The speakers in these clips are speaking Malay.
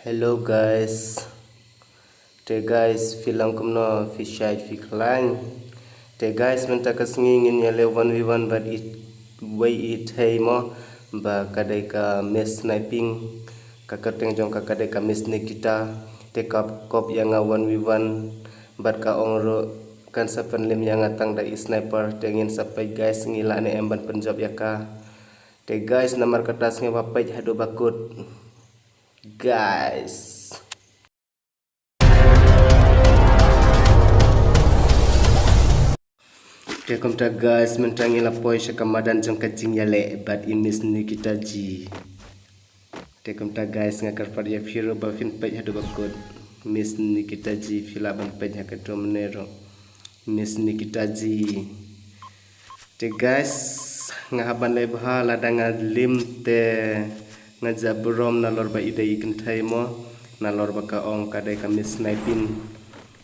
Hello guys. Te guys film kumno fishai fiklang. Te guys menta kasngingin ya le 1v1 but it hey mo ba kadai ka miss sniping kakateng jong kakadai ka miss Nikita te kop yang 1v1 but ka ongro kan sapan lim yang atang dai sniper tengin sampai guys ngila ne emban penjob ya ka. Te guys nomor kertas ngewapai hadu bakut. Guys Tekomta guys mentangi lapoi syakamadan jong kacing yale but MISS NIKITAJI. Tekomta guys ngakar pada firo bafin pej hadu bakut MISS NIKITAJI fila ban pej hakato menero MISS NIKITAJI. Te guys ngahaban lai bha ladang lim te ngajabrom nalor ba idai kentai mo nalor ba ka ong kadai ka miss sniping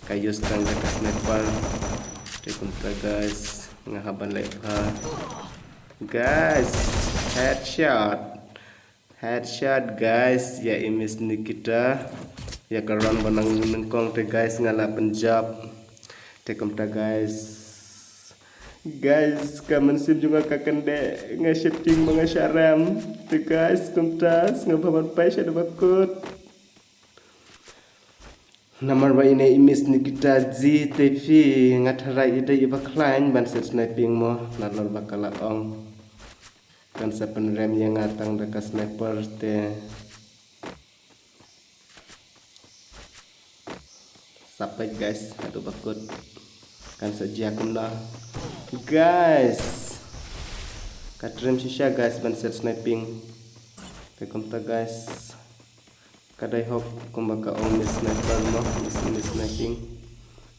kayus tang ka sniper. Tekomta guys ngahaban lai bha guys headshot guys ya MISS Nikita ya karon banang nengkong te guys ngala penjab. Tekomta guys kaman sim juga kakende nge-shifting mga syaram te guys kumtas ngababan pai syada bakut namar ba ini MISS NIKITAJI TV ngatarai ide ibaklain ban set sniping mo nalor bakala ong kan sapen rem yang ngatang deka sniper te sampai guys aduh bakut kan saja kumna guys katrim sisya guys ban set sniping tekomta guys kadai hok kumbaka ong miss sniper mo miss sniping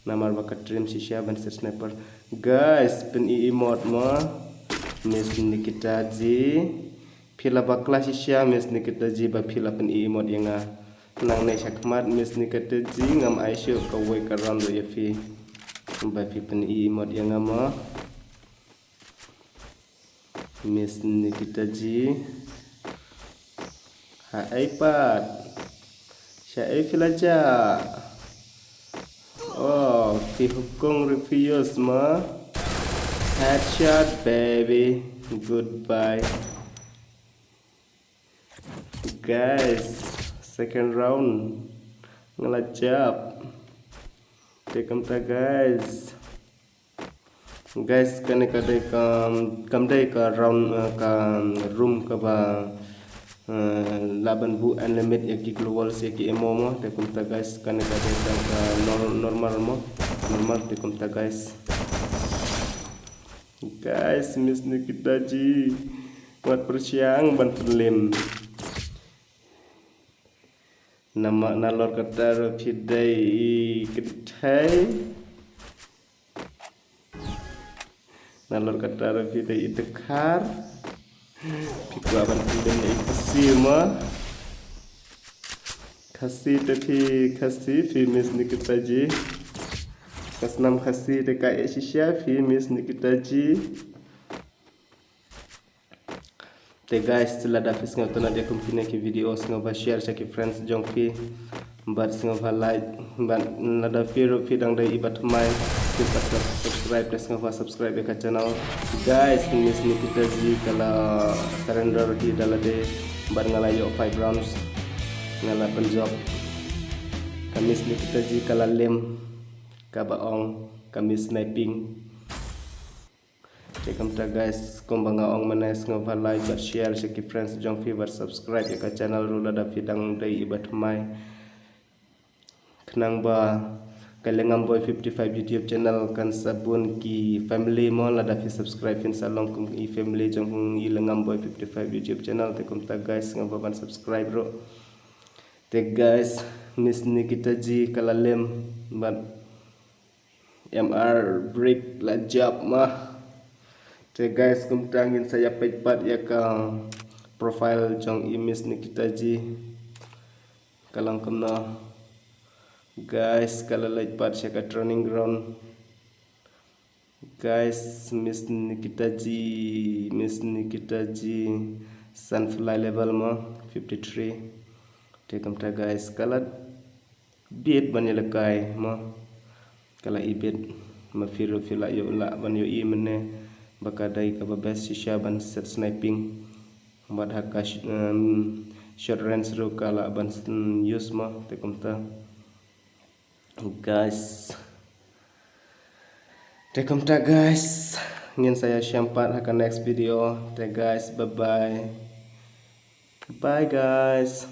namar baka trim sisya ban set sniper guys pen emote mo MISS NIKITAJI pila bakla sisya MISS NIKITAJI ba pila pen emote yang nang nei syakmat MISS NIKITAJI ngam aisyo kawai karam do yafi ba fi pen emote yang mo MISS NIKITAJI ha iPad syai filaja oh fi hukum reviews ma headshot baby goodbye guys second round ngelajap tekomta guys kane kadai kamdai ka round ka room ka ba laban bu unlimited yaki global yaki emo mo tekomta guys kane kadai ka normal mo normal tekomta guys MISS NIKITAJI buat persiang ban perlim nama nalor kata fidai kedai nalor kata fidai itekar piku aban perlim ya kasih ma kasih tapi kasih fi MISS NIKITAJI kasnam kasih dekat Asia fi MISS NIKITAJI. Te guys setelah dah fis ngau dia kumpine ki video ngau ba share sa ki friends jong fi bat ngau ba like bat nada video dang dai ibat mai ki subscribe des ngau ba subscribe ka channel guys MISS NIKITAJI kala surrender di dalade bat ngalayo 5 rounds ngala penjob MISS NIKITAJI kala lem kabaong kami sniping. Tekomta guys kumbanga ong manes ngova like but share share friends jong fi subscribe ya ka channel rula da fidang dai ibat mai kenang ba Lngam boy55 YouTube channel kan sabun ki family mo la da fi subscribe fin salong kum i family jong Lngam boy55 YouTube channel tekomta guys ngova ban subscribe ro te guys MISS NIKITAJI kalalem but MR break la job mah te guys kumtangin saya pepat ya ka profile jong MISS NIKITAJI kalang kena guys kala lepat saya ka training ground guys MISS NIKITAJI sunfly level mah 53 Tekamta guys, kala bit ban yelakai mo kala ibit mafiru fila yo la ban yo i mene bakadai ka babes shisha ban set sniping bad haka short range ro kala ban use mo tekamta guys. Tekamta guys, ingin saya syampat haka next video. Guys, bye bye guys.